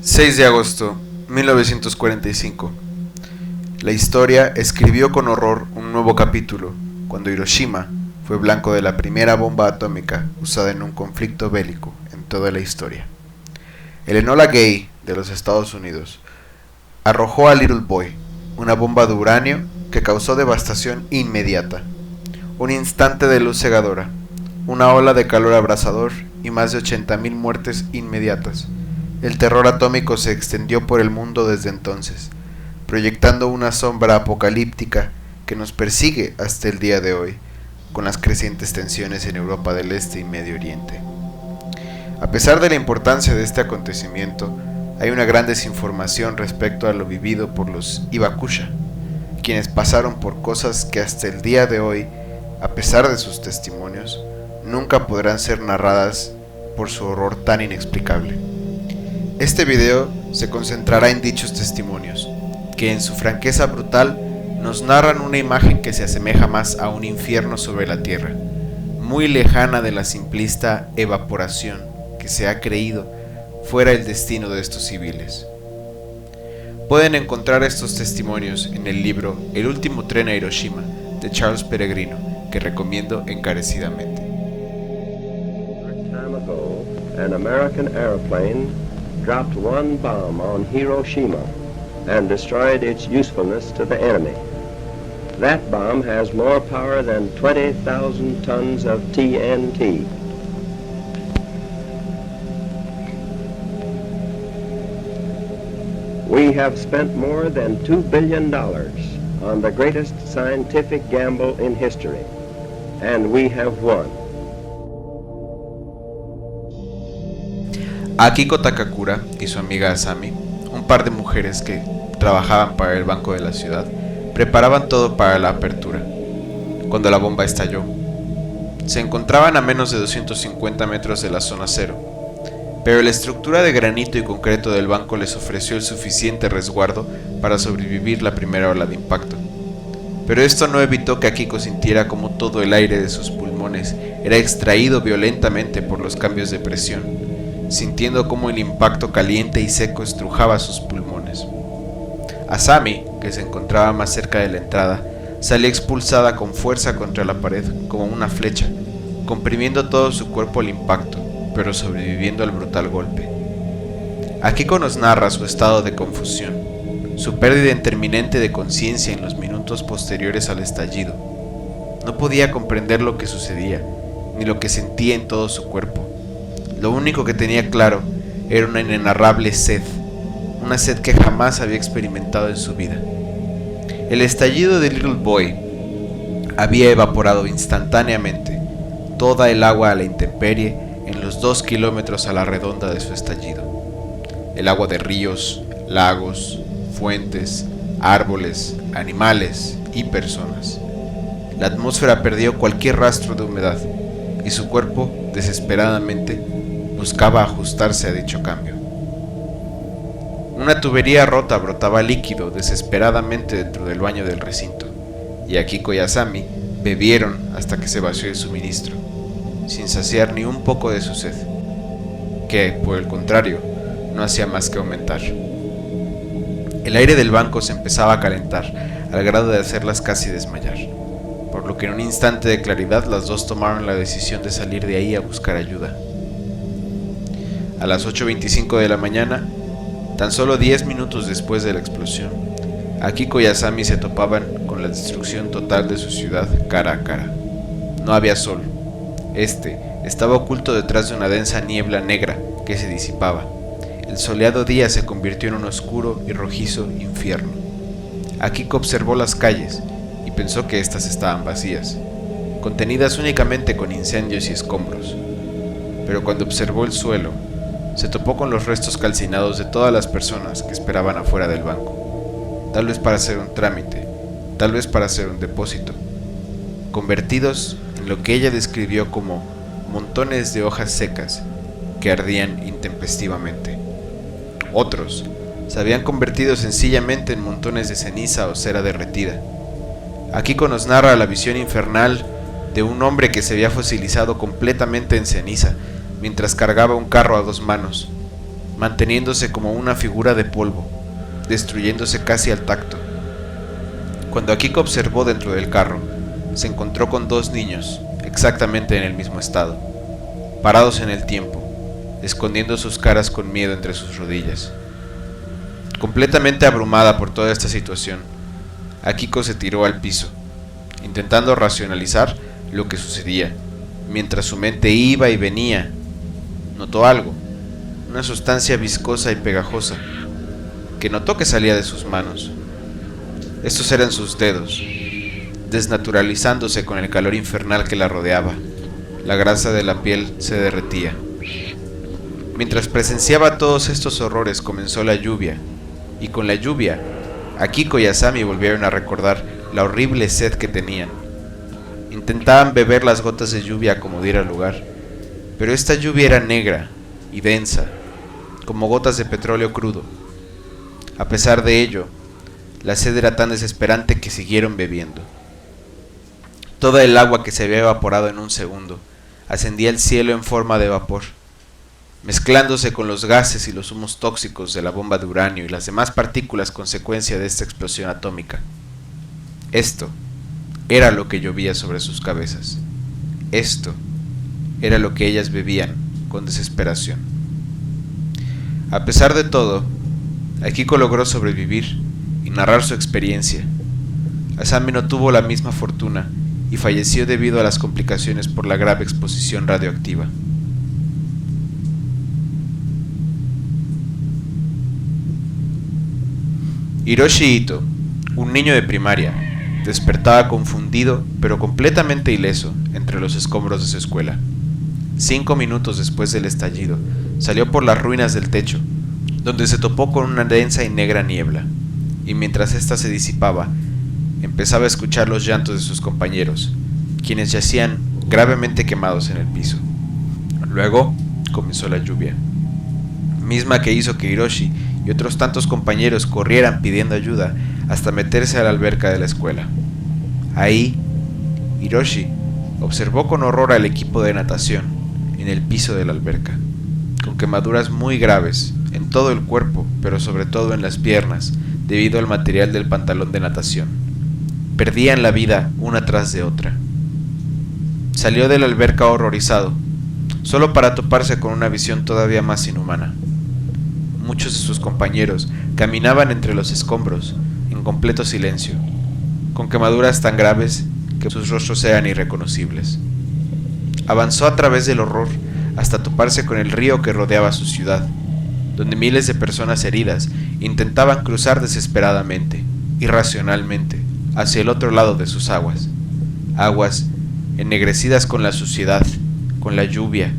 6 de agosto 1945. La historia escribió con horror un nuevo capítulo cuando Hiroshima fue blanco de la primera bomba atómica usada en un conflicto bélico en toda la historia. El Enola Gay de los Estados Unidos arrojó a Little Boy una bomba de uranio que causó devastación inmediata, un instante de luz cegadora, una ola de calor abrasador y más de 80,000 muertes inmediatas. El terror atómico se extendió por el mundo desde entonces, proyectando una sombra apocalíptica que nos persigue hasta el día de hoy, con las crecientes tensiones en Europa del Este y Medio Oriente. A pesar de la importancia de este acontecimiento, hay una gran desinformación respecto a lo vivido por los Hibakusha, quienes pasaron por cosas que hasta el día de hoy, a pesar de sus testimonios, nunca podrán ser narradas por su horror tan inexplicable. Este video se concentrará en dichos testimonios, que en su franqueza brutal nos narran una imagen que se asemeja más a un infierno sobre la tierra, muy lejana de la simplista evaporación que se ha creído fuera el destino de estos civiles. Pueden encontrar estos testimonios en el libro El último tren a Hiroshima, de Charles Peregrino, que recomiendo encarecidamente. An American airplane dropped one bomb on Hiroshima and destroyed its usefulness to the enemy. That bomb has more power than 20,000 tons of TNT. We have spent more than $2 billion on the greatest scientific gamble in history, and we have won. Akiko Takakura y su amiga Asami, un par de mujeres que trabajaban para el banco de la ciudad, preparaban todo para la apertura, cuando la bomba estalló. Se encontraban a menos de 250 metros de la zona cero, pero la estructura de granito y concreto del banco les ofreció el suficiente resguardo para sobrevivir la primera ola de impacto. Pero esto no evitó que Akiko sintiera como todo el aire de sus pulmones era extraído violentamente por los cambios de presión, sintiendo cómo el impacto caliente y seco estrujaba sus pulmones. Asami, que se encontraba más cerca de la entrada, salió expulsada con fuerza contra la pared como una flecha, comprimiendo todo su cuerpo al impacto, pero sobreviviendo al brutal golpe. Akiko nos narra su estado de confusión, su pérdida interminente de conciencia en los minutos posteriores al estallido. No podía comprender lo que sucedía, ni lo que sentía en todo su cuerpo. Lo único que tenía claro era una inenarrable sed, una sed que jamás había experimentado en su vida. El estallido de Little Boy había evaporado instantáneamente toda el agua a la intemperie en los 2 kilómetros a la redonda de su estallido. El agua de ríos, lagos, fuentes, árboles, animales y personas. La atmósfera perdió cualquier rastro de humedad y su cuerpo, desesperadamente, buscaba ajustarse a dicho cambio. Una tubería rota brotaba líquido desesperadamente dentro del baño del recinto, y Akiko y Asami bebieron hasta que se vació el suministro, sin saciar ni un poco de su sed, que, por el contrario, no hacía más que aumentar. El aire del banco se empezaba a calentar, al grado de hacerlas casi desmayar, por lo que en un instante de claridad las dos tomaron la decisión de salir de ahí a buscar ayuda. A las 8:25 de la mañana, tan solo 10 minutos después de la explosión, Akiko y Asami se topaban con la destrucción total de su ciudad cara a cara. No había sol. Este estaba oculto detrás de una densa niebla negra que se disipaba. El soleado día se convirtió en un oscuro y rojizo infierno. Akiko observó las calles y pensó que éstas estaban vacías, contenidas únicamente con incendios y escombros. Pero cuando observó el suelo, se topó con los restos calcinados de todas las personas que esperaban afuera del banco, tal vez para hacer un trámite, tal vez para hacer un depósito, convertidos en lo que ella describió como montones de hojas secas que ardían intempestivamente. Otros se habían convertido sencillamente en montones de ceniza o cera derretida. Akiko nos narra la visión infernal de un hombre que se había fosilizado completamente en ceniza, mientras cargaba un carro a 2 manos, manteniéndose como una figura de polvo, destruyéndose casi al tacto. Cuando Akiko observó dentro del carro, se encontró con 2 niños, exactamente en el mismo estado, parados en el tiempo, escondiendo sus caras con miedo entre sus rodillas. Completamente abrumada por toda esta situación, Akiko se tiró al piso, intentando racionalizar lo que sucedía. Mientras su mente iba y venía, notó algo, una sustancia viscosa y pegajosa, que notó que salía de sus manos. Estos eran sus dedos, desnaturalizándose con el calor infernal que la rodeaba. La grasa de la piel se derretía. Mientras presenciaba todos estos horrores, comenzó la lluvia, y con la lluvia, Akiko y Asami volvieron a recordar la horrible sed que tenían. Intentaban beber las gotas de lluvia como diera lugar, pero esta lluvia era negra y densa, como gotas de petróleo crudo. A pesar de ello, la sed era tan desesperante que siguieron bebiendo. Toda el agua que se había evaporado en un segundo ascendía al cielo en forma de vapor, mezclándose con los gases y los humos tóxicos de la bomba de uranio y las demás partículas consecuencia de esta explosión atómica. Esto era lo que llovía sobre sus cabezas. Esto era lo que ellas bebían con desesperación. A pesar de todo, Akiko logró sobrevivir y narrar su experiencia. Asami no tuvo la misma fortuna y falleció debido a las complicaciones por la grave exposición radioactiva. Hiroshi Ito, un niño de primaria, despertaba confundido pero completamente ileso entre los escombros de su escuela. 5 minutos después del estallido, salió por las ruinas del techo, donde se topó con una densa y negra niebla, y mientras ésta se disipaba, empezaba a escuchar los llantos de sus compañeros, quienes yacían gravemente quemados en el piso. Luego comenzó la lluvia, misma que hizo que Hiroshi y otros tantos compañeros corrieran pidiendo ayuda hasta meterse a la alberca de la escuela. Ahí, Hiroshi observó con horror al equipo de natación en el piso de la alberca, con quemaduras muy graves en todo el cuerpo, pero sobre todo en las piernas, debido al material del pantalón de natación. Perdían la vida una tras de otra. Salió de la alberca horrorizado, solo para toparse con una visión todavía más inhumana. Muchos de sus compañeros caminaban entre los escombros en completo silencio, con quemaduras tan graves que sus rostros eran irreconocibles. Avanzó a través del horror hasta toparse con el río que rodeaba su ciudad, donde miles de personas heridas intentaban cruzar desesperadamente, irracionalmente, hacia el otro lado de sus aguas. Aguas ennegrecidas con la suciedad, con la lluvia,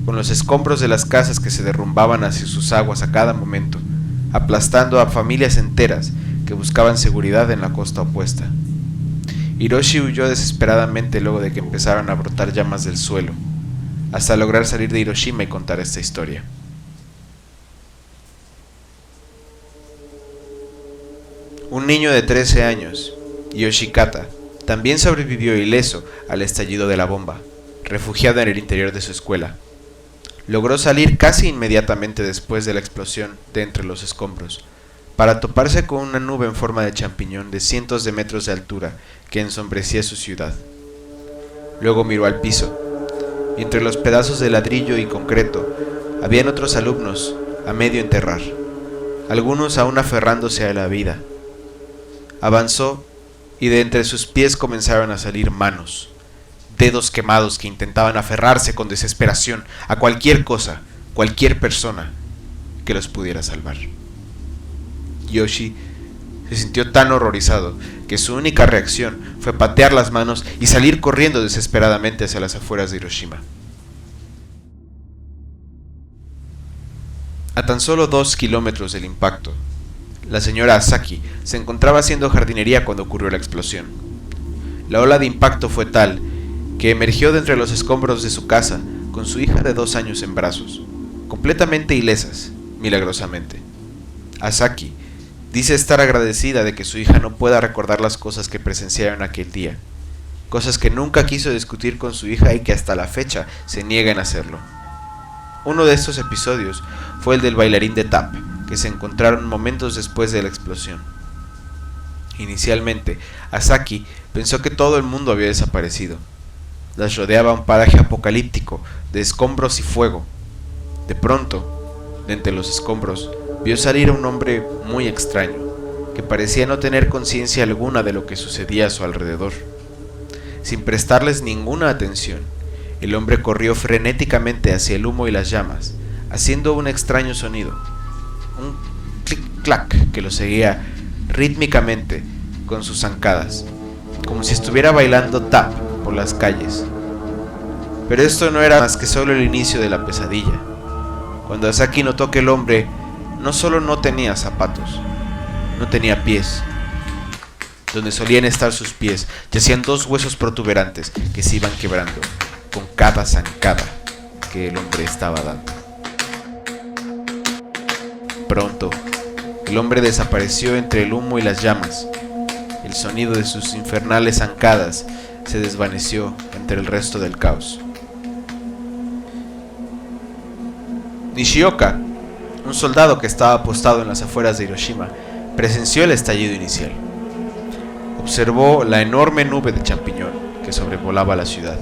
con los escombros de las casas que se derrumbaban hacia sus aguas a cada momento, aplastando a familias enteras que buscaban seguridad en la costa opuesta. Hiroshi huyó desesperadamente luego de que empezaron a brotar llamas del suelo, hasta lograr salir de Hiroshima y contar esta historia. Un niño de 13 años, Yoshikata, también sobrevivió ileso al estallido de la bomba, refugiado en el interior de su escuela. Logró salir casi inmediatamente después de la explosión de entre los escombros, para toparse con una nube en forma de champiñón de cientos de metros de altura que ensombrecía su ciudad. Luego miró al piso, y entre los pedazos de ladrillo y concreto habían otros alumnos a medio enterrar, algunos aún aferrándose a la vida. Avanzó y de entre sus pies comenzaron a salir manos, dedos quemados que intentaban aferrarse con desesperación a cualquier cosa, cualquier persona que los pudiera salvar. Yoshi se sintió tan horrorizado que su única reacción fue patear las manos y salir corriendo desesperadamente hacia las afueras de Hiroshima. A tan solo 2 kilómetros del impacto, la señora Asaki se encontraba haciendo jardinería cuando ocurrió la explosión. La ola de impacto fue tal que emergió de entre los escombros de su casa con su hija de 2 años en brazos, completamente ilesas, milagrosamente. Asaki dice estar agradecida de que su hija no pueda recordar las cosas que presenciaron aquel día, cosas que nunca quiso discutir con su hija y que hasta la fecha se niega en hacerlo. Uno de estos episodios fue el del bailarín de tap, que se encontraron momentos después de la explosión. Inicialmente, Asaki pensó que todo el mundo había desaparecido. Las rodeaba un paraje apocalíptico de escombros y fuego. De pronto, de entre los escombros, vio salir a un hombre muy extraño, que parecía no tener conciencia alguna de lo que sucedía a su alrededor. Sin prestarles ninguna atención, el hombre corrió frenéticamente hacia el humo y las llamas, haciendo un extraño sonido, un clic-clac que lo seguía rítmicamente con sus zancadas, como si estuviera bailando tap por las calles. Pero esto no era más que solo el inicio de la pesadilla. Cuando Asaki notó que el hombre no solo no tenía zapatos, no tenía pies. Donde solían estar sus pies yacían dos huesos protuberantes que se iban quebrando con cada zancada que el hombre estaba dando. Pronto, el hombre desapareció entre el humo y las llamas. El sonido de sus infernales zancadas se desvaneció entre el resto del caos. Nishioka, un soldado que estaba apostado en las afueras de Hiroshima, presenció el estallido inicial. Observó la enorme nube de champiñón que sobrevolaba la ciudad.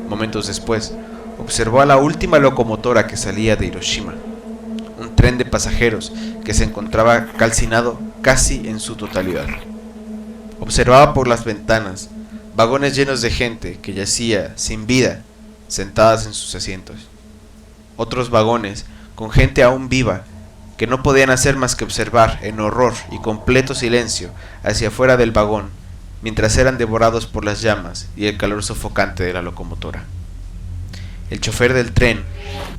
Momentos después, observó a la última locomotora que salía de Hiroshima, un tren de pasajeros que se encontraba calcinado casi en su totalidad. Observaba por las ventanas vagones llenos de gente que yacía sin vida, sentadas en sus asientos. Otros vagones con gente aún viva, que no podían hacer más que observar en horror y completo silencio hacia afuera del vagón, mientras eran devorados por las llamas y el calor sofocante de la locomotora. El chofer del tren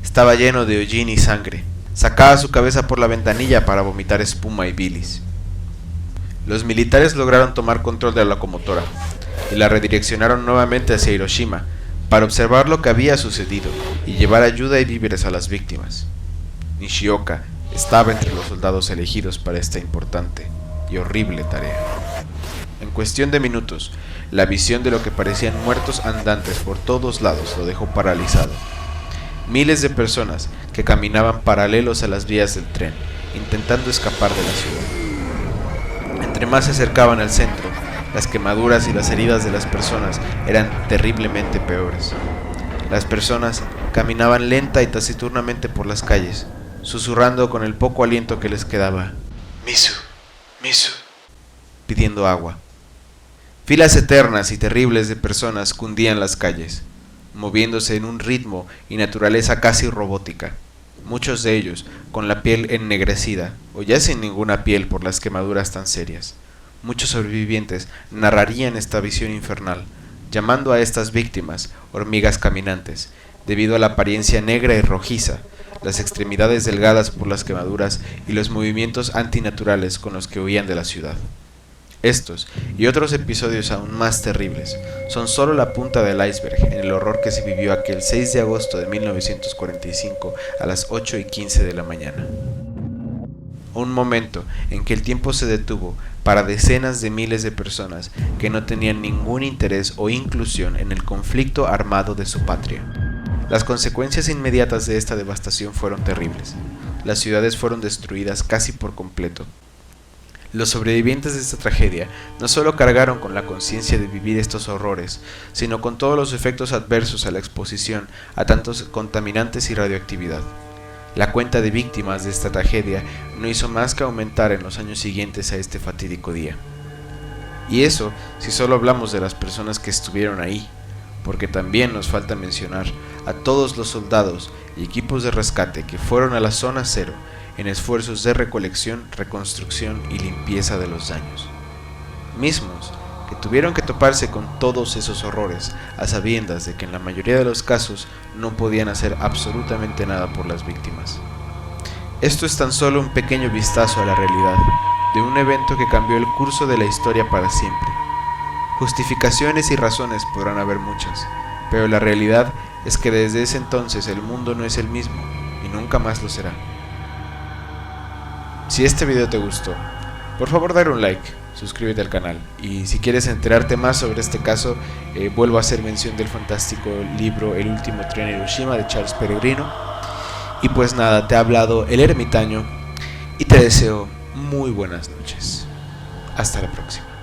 estaba lleno de hollín y sangre. Sacaba su cabeza por la ventanilla para vomitar espuma y bilis. Los militares lograron tomar control de la locomotora y la redireccionaron nuevamente hacia Hiroshima para observar lo que había sucedido y llevar ayuda y víveres a las víctimas. Nishioka estaba entre los soldados elegidos para esta importante y horrible tarea. En cuestión de minutos, la visión de lo que parecían muertos andantes por todos lados lo dejó paralizado. Miles de personas que caminaban paralelos a las vías del tren, intentando escapar de la ciudad. Entre más se acercaban al centro, las quemaduras y las heridas de las personas eran terriblemente peores. Las personas caminaban lenta y taciturnamente por las calles, susurrando con el poco aliento que les quedaba, "Misu, Misu", pidiendo agua. Filas eternas y terribles de personas cundían las calles, moviéndose en un ritmo y naturaleza casi robótica, muchos de ellos con la piel ennegrecida o ya sin ninguna piel por las quemaduras tan serias. Muchos sobrevivientes narrarían esta visión infernal, llamando a estas víctimas hormigas caminantes, debido a la apariencia negra y rojiza, las extremidades delgadas por las quemaduras y los movimientos antinaturales con los que huían de la ciudad. Estos y otros episodios aún más terribles son solo la punta del iceberg en el horror que se vivió aquel 6 de agosto de 1945 a las 8:15 de la mañana. Un momento en que el tiempo se detuvo para decenas de miles de personas que no tenían ningún interés o inclusión en el conflicto armado de su patria. Las consecuencias inmediatas de esta devastación fueron terribles. Las ciudades fueron destruidas casi por completo. Los sobrevivientes de esta tragedia no solo cargaron con la conciencia de vivir estos horrores, sino con todos los efectos adversos a la exposición a tantos contaminantes y radioactividad. La cuenta de víctimas de esta tragedia no hizo más que aumentar en los años siguientes a este fatídico día. Y eso si solo hablamos de las personas que estuvieron ahí, porque también nos falta mencionar a todos los soldados y equipos de rescate que fueron a la zona cero en esfuerzos de recolección, reconstrucción y limpieza de los daños. Mismos que tuvieron que toparse con todos esos horrores a sabiendas de que en la mayoría de los casos no podían hacer absolutamente nada por las víctimas. Esto es tan solo un pequeño vistazo a la realidad de un evento que cambió el curso de la historia para siempre. Justificaciones y razones podrán haber muchas, pero la realidad es que desde ese entonces el mundo no es el mismo y nunca más lo será. Si este video te gustó, por favor dale un like, suscríbete al canal y si quieres enterarte más sobre este caso, vuelvo a hacer mención del fantástico libro El último tren a Hiroshima de Charles Peregrino. Y pues nada, te ha hablado el ermitaño y te deseo muy buenas noches. Hasta la próxima.